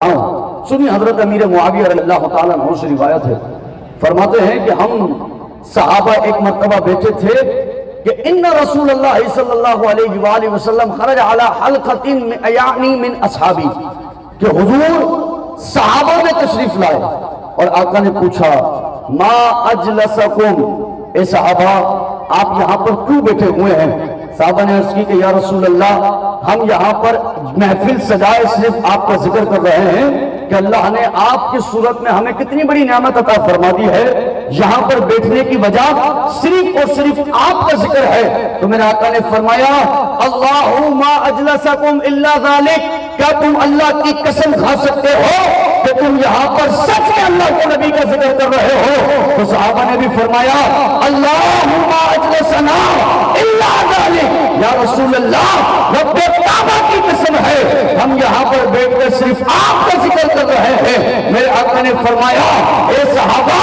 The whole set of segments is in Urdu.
سنی حضرت امیر معاویہ رضی اللہ تعالیٰ عنہ سے روایت ہے، فرماتے ہیں کہ ہم صحابہ ایک مرتبہ بیٹھے تھے کہ ان رسول اللہ صلی اللہ علیہ وآلہ وسلم خرج علی حلقۃ یعنی من اصحابی، کہ حضور صحابہ میں تشریف لائے اور آقا نے پوچھا ما اجلسکم، اے صحابہ آپ یہاں پر کیوں بیٹھے ہوئے ہیں؟ صحابہ نے عرض کی کہ یا رسول اللہ ہم یہاں پر محفل سجائے صرف آپ کا ذکر کر رہے ہیں کہ اللہ نے آپ کی صورت میں ہمیں کتنی بڑی نعمت عطا فرما دی ہے، یہاں پر بیٹھنے کی وجہ صرف اور صرف آپ کا ذکر ہے۔ تو میرے آقا نے فرمایا اللہم اجلسکم الا ذالک، کیا تم اللہ کی قسم کھا سکتے ہو کہ تم یہاں پر سچ میں اللہ کے نبی کا ذکر کر رہے ہو؟ تو صحابہ نے بھی فرمایا اللہم اجلسنا الا ذالک، یا رسول اللہ رب کعبہ کی قسم ہے ہم یہاں پر بیٹھ کر صرف آپ کا ذکر کر رہے ہیں۔ میرے آقا نے فرمایا اے صحابہ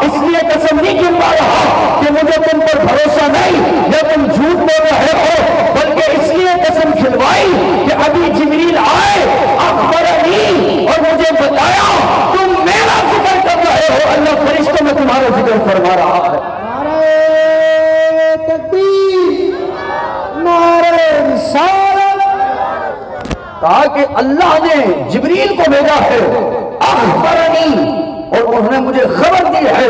اس لیے قسم نہیں کھلوا رہا کہ مجھے تم پر بھروسہ نہیں یا تم جھوٹ بول رہے ہو، بلکہ اس لیے قسم کھلوائی کہ ابھی جبریل آئے اخبرنی اور مجھے بتایا تم میرا ذکر کر رہے ہو، اللہ فرشتوں میں تمہارا ذکر فرما رہا ہے۔ نعرہ تکبیر، نعرہ رسالت، کہا کہ اللہ نے جبریل کو بھیجا ہے اخبرنی، اور انہوں نے مجھے خبر دی ہے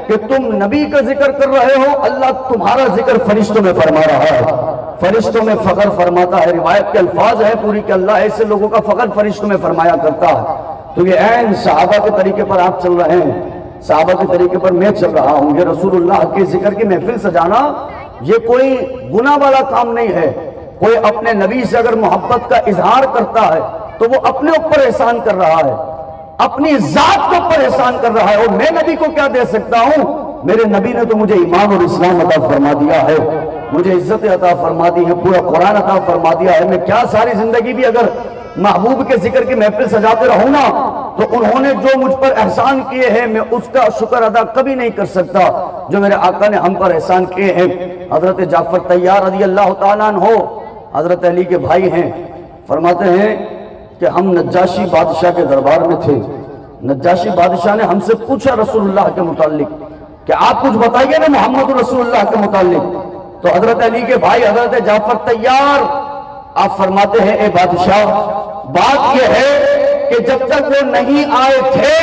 کہ تم نبی کا ذکر کر رہے ہو، اللہ تمہارا ذکر فرشتوں میں فرما رہا ہے، فرشتوں میں فخر فرماتا ہے۔ روایت کے الفاظ ہے پوری کہ اللہ ایسے لوگوں کا فخر فرشتوں میں فرمایا کرتا ہے۔ تو یہ عین صحابہ کے طریقے پر آپ چل رہے ہیں، صحابہ کے طریقے پر میں چل رہا ہوں۔ یہ رسول اللہ کے ذکر کی محفل سجانا یہ کوئی گناہ والا کام نہیں ہے۔ کوئی اپنے نبی سے اگر محبت کا اظہار کرتا ہے تو وہ اپنے اوپر احسان کر رہا ہے، اپنی ذات کے اوپر احسان کر رہا ہے، اور میں نبی کو کیا دے سکتا ہوں؟ میرے نبی نے تو مجھے ایمان اور اسلام عطا فرما دیا ہے، مجھے عزت عطا فرما دی ہے، پورا قرآن عطا فرما دیا ہے۔ میں کیا ساری زندگی بھی اگر محبوب کے ذکر کی محفل سجاتے رہوں نا تو انہوں نے جو مجھ پر احسان کیے ہیں میں اس کا شکر ادا کبھی نہیں کر سکتا جو میرے آقا نے ہم پر احسان کیے ہیں۔ حضرت جعفر طیار رضی اللہ تعالیٰ عنہ حضرت علی کے بھائی ہیں، فرماتے ہیں کہ ہم نجاشی بادشاہ کے دربار میں تھے، نجاشی بادشاہ نے ہم سے پوچھا رسول اللہ کے متعلق کہ آپ کچھ بتائیے نا محمد رسول اللہ کے متعلق۔ تو حضرت علی کے بھائی حضرت جعفر طیار آپ فرماتے ہیں اے بادشاہ بات یہ ہے کہ جب تک وہ نہیں آئے تھے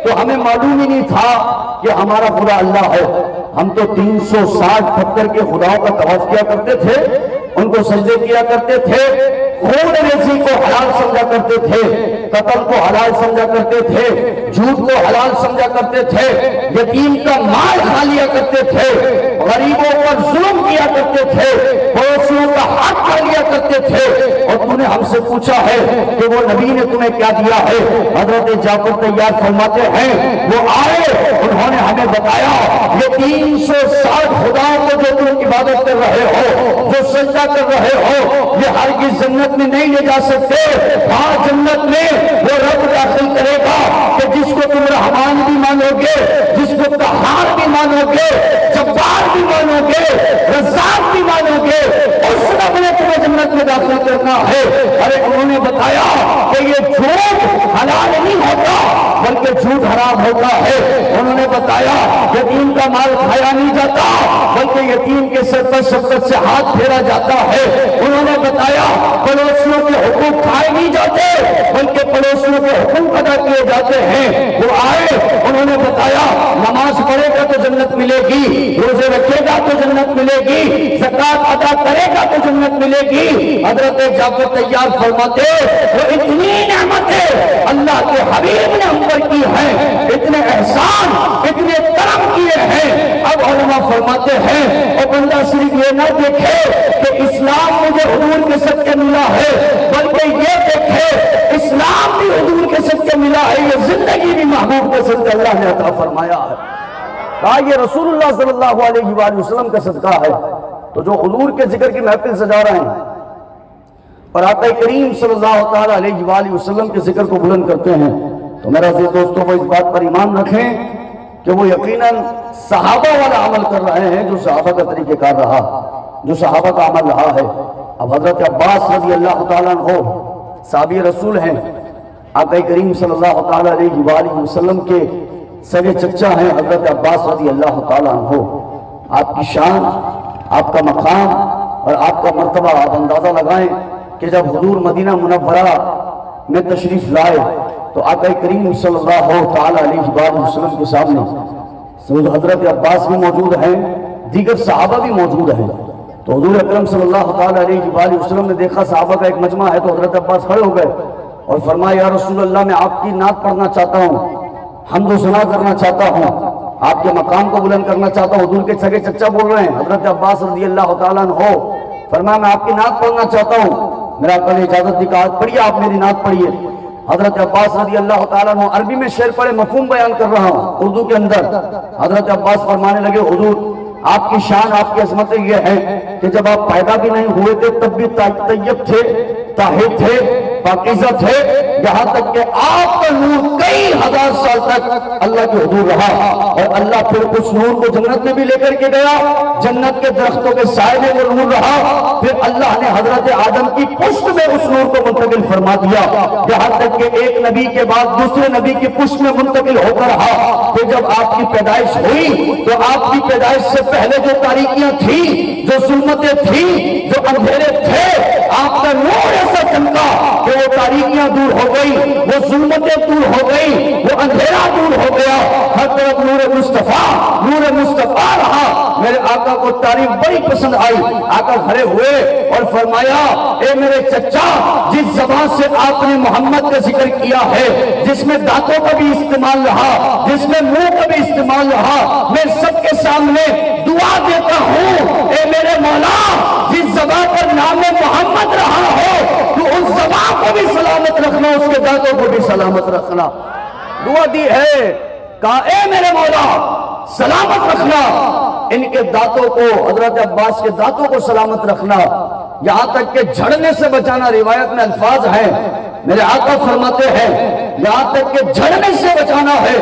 تو ہمیں معلوم ہی نہیں تھا کہ ہمارا خدا اللہ ہے۔ ہم تو 360 پتھر کے خداؤں کا طواف کیا کرتے تھے، ان کو سجدے کیا کرتے تھے، خون ریزی کو حلال سمجھا کرتے تھے، قتل کو حلال سمجھا کرتے تھے، جھوٹ کو حلال سمجھا کرتے تھے، یتیم کا مال کھا لیا کرتے تھے، غریبوں پر ظلم کیا کرتے تھے، پڑوسیوں کا حق کھا لیا کرتے تھے، اور تو نے ہم سے پوچھا ہے کہ وہ نبی نے تمہیں کیا دیا ہے؟ حضرت جعفر طیار فرماتے ہیں وہ آئے، انہوں نے ہمیں بتایا یہ 360 خداؤں کو جو تم عبادت کر رہے ہو، جو سجدہ کر رہے ہو، یہ ہرگز جنت میں نہیں لے جا سکتے۔ ہاں جنت میں وہ رب داخل کرے گا کہ جس کو تم رحمان بھی مانو گے، جس کو قہار بھی مانو گے، جبار بھی مانو گے، رزاق بھی مانو گے، اس رب نے تمہیں جنت میں داخل کرنا ہے۔ ارے انہوں نے بتایا کہ یہ جھوٹ حلال نہیں ہوتا بلکہ جھوٹ حرام ہوتا ہے۔ انہوں نے بتایا یتیم کا مال کھایا نہیں جاتا بلکہ یتیم کے سر پر شفقت سے ہاتھ پھیرا جاتا ہے۔ انہوں نے بتایا پڑوسیوں کے حقوق کھائے نہیں جاتے بلکہ پڑوسیوں کے حقوق ادا کیے جاتے ہیں۔ وہ آئے انہوں نے بتایا نماز پڑھے گا تو جنت ملے گی، روزے رکھے گا تو جنت ملے گی، زکوٰۃ ادا کرے گا تو جنت ملے گی۔ حضرت جعفر طیار فرماتے وہ اتنی نعمتیں اللہ کے حبیب نے ہم پر کی ہیں، اتنے احسان اتنے کرم کیے ہیں۔ اب علماء فرماتے ہیں اور بندہ صرف یہ نہ دیکھے کہ اسلام مجھے حضور کے صدقے ملا ہے بلکہ یہ دیکھے اسلام بھی حضور کے صدقے ملا ہے، یہ زندگی بھی محبوب کے صدقے اللہ نے عطا فرمایا ہے۔ کہا یہ رسول اللہ صلی اللہ علیہ وآلہ وسلم کا صدقہ ہے۔ تو جو حضور کے ذکر کی محفل سجا رہے ہیں اور آقا کریم صلی اللہ تعالیٰ علیہ وآلہ وسلم کے ذکر کو بلند کرتے ہیں تو میرا عزیز دوستوں کو اس بات پر ایمان رکھیں کہ وہ یقیناً صحابہ والا عمل کر رہے ہیں جو صحابہ کا طریقہ کار رہا، جو صحابہ کا عمل رہا ہے۔ اب حضرت عباس رضی اللہ تعالیٰ عنہ صحابی رسول ہیں، آقا کریم صلی اللہ تعالیٰ علیہ وآلہ وسلم کے سگے چچا ہیں حضرت عباس رضی اللہ تعالیٰ عنہ. آپ کی شان، آپ کا مقام اور آپ کا مرتبہ آپ اندازہ لگائیں کہ جب حضور مدینہ منورہ میں تشریف لائے تو آقا کریم صلی اللہ تعالیٰ علیہ وآلہ وسلم کے سامنے حضرت عباس بھی موجود ہیں، دیگر صحابہ بھی موجود ہیں. تو حضور اکرم صلی اللہ تعالیٰ علیہ وآلہ وسلم نے دیکھا صحابہ کا ایک مجمع ہے، تو حضرت عباس کھڑے ہو گئے اور فرمایا یا رسول اللہ میں آپ کی نعت پڑھنا چاہتا ہوں، حمد و ثنا کرنا چاہتا ہوں، آپ کے مقام کو بلند کرنا چاہتا ہوں. حضور کے سگے چچا بول رہے ہیں حضرت عباس رضی اللہ تعالیٰ عنہ. فرمایا میں آپ کی نعت پڑھنا چاہتا ہوں. میرا آقا نے اجازت دی، کہا پڑھیے آپ میری نعت پڑھیے. حضرت عباس رضی اللہ تعالیٰ عنہ عربی میں شعر پڑھے، مفہوم بیان کر رہا ہوں اردو کے اندر. حضرت عباس فرمانے لگے حضور آپ کی شان، آپ کی عظمتیں یہ ہے کہ جب آپ پیدا بھی نہیں ہوئے تھے تب بھی طیب تھے، طاہر تھے، پاکیزہ تھے، یہاں تک کہ آپ کا نور کئی ہزار سال تک اللہ کے حضور رہا. اور اللہ پھر اس نور کو جنت میں بھی لے کر کے گیا، جنت کے درختوں کے سائے میں وہ نور رہا. پھر اللہ نے حضرت آدم کی پشت میں اس نور کو منتقل فرما دیا، یہاں تک کہ ایک نبی کے بعد دوسرے نبی کی پشت میں منتقل ہو کر رہا. پھر جب آپ کی پیدائش ہوئی تو آپ کی پیدائش سے پہلے جو تاریکیاں تھیں، جو ظلمتیں تھیں، جو اندھیرے تھے، آپ کا نور ایسا چمکا کہ وہ تاریکیاں دور ہو گئی، وہ ظلمتیں دور ہو گئی، وہ اندھیرا دور ہو گیا. ہر طرف نور مصطفیٰ رہا. میرے آقا کو تعریف بڑی پسند آئی. آقا کھڑے ہوئے اور فرمایا اے میرے چچا، جس زبان سے آپ نے محمد کا ذکر کیا ہے، جس میں دانتوں کا بھی استعمال رہا، جس میں منہ کا بھی استعمال رہا، میں سب کے سامنے دعا دیتا ہوں اے میرے مولا، جس زبان پر نام محمد رہا ہو تو اس زبان کو بھی سلامت رکھنا، اس کے دانتوں کو بھی سلامت رکھنا. دعا دی ہے، کہا اے میرے مولا سلامت رکھنا ان کے دانتوں کو، حضرت عباس کے دانتوں کو سلامت رکھنا، یہاں تک کہ جھڑنے سے بچانا. روایت میں الفاظ ہیں، میرے آقا فرماتے ہیں یہاں تک کہ جھڑنے سے بچانا ہے،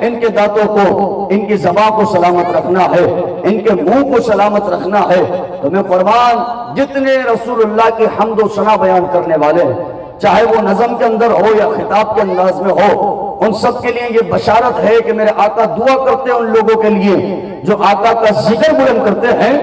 ان کے دانتوں کو، ان کی زبان کو سلامت رکھنا ہے، ان کے منہ کو سلامت رکھنا ہے. تو میں قربان جتنے رسول اللہ کی حمد و ثنا بیان کرنے والے ہیں، چاہے وہ نظم کے اندر ہو یا خطاب کے انداز میں ہو، ان سب کے لیے یہ بشارت ہے کہ میرے آقا دعا کرتے ہیں ان لوگوں کے لیے جو آقا کا ذکر بلند کرتے ہیں،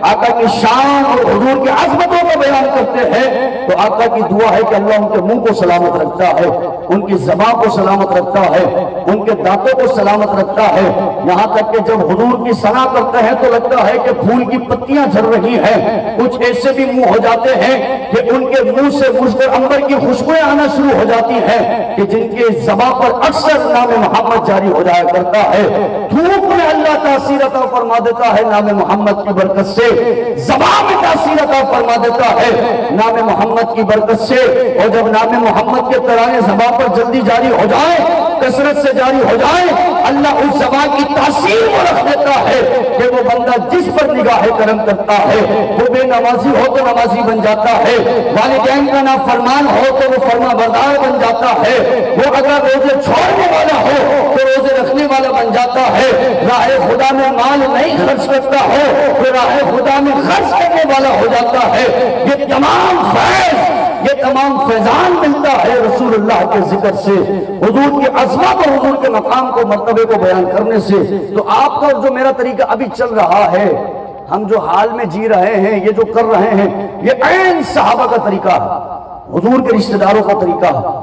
آقا کی شان اور حضور کی عظمتوں کو بیان کرتے ہیں. تو آقا کی دعا ہے کہ اللہ ان کے منہ کو سلامت رکھتا ہے، ان کی زبان کو سلامت رکھتا ہے، ان کے دانتوں کو سلامت رکھتا ہے. یہاں تک کہ جب حضور کی ثنا کرتے ہیں تو لگتا ہے کہ پھول کی پتیاں جھڑ رہی ہیں. کچھ ایسے بھی منہ ہو جاتے ہیں کہ ان کے منہ سے مشک عنبر کی خوشبوئیں آنا شروع ہو جاتی ہیں کہ جن کے زبان پر اکثر نام محمد جاری ہو جایا کرتا ہے. دھوپ میں اللہ تاثیر عطا فرما دیتا ہے نام محمد کی برکت سے، زبان میں تاثیر عطا فرما دیتا ہے نام محمد کی برکت سے. اور جب نام محمد کے ترانے زبان پر جلدی جاری ہو جائیں، کثرت سے جاری ہو جائیں، اللہ اس زبان کی تاثیر کو رکھ دیتا ہے کہ وہ بندہ جس پر نگاہ کرم کرتا ہے وہ بے نمازی ہو تو نمازی بن جاتا ہے، والدین کا نافرمان ہو تو وہ فرما بردار بن جاتا ہے، وہ اگر روزے چھوڑنے والا ہو تو روزے رکھنے والا بن جاتا ہے، راہ خدا میں مال نہیں خرچ کرتا ہو تو راہ خدا میں خرچ کرنے والا ہو جاتا ہے. یہ تمام فیض، یہ تمام فیضان ملتا ہے رسول اللہ کے ذکر سے، حضور کی عظمت اور حضور کے مقام کو، مرتبے کو بیان کرنے سے. تو آپ کا جو میرا طریقہ ابھی چل رہا ہے، ہم جو حال میں جی رہے ہیں، یہ جو کر رہے ہیں، یہ عین صحابہ کا طریقہ ہے، حضور کے رشتہ داروں کا طریقہ ہے.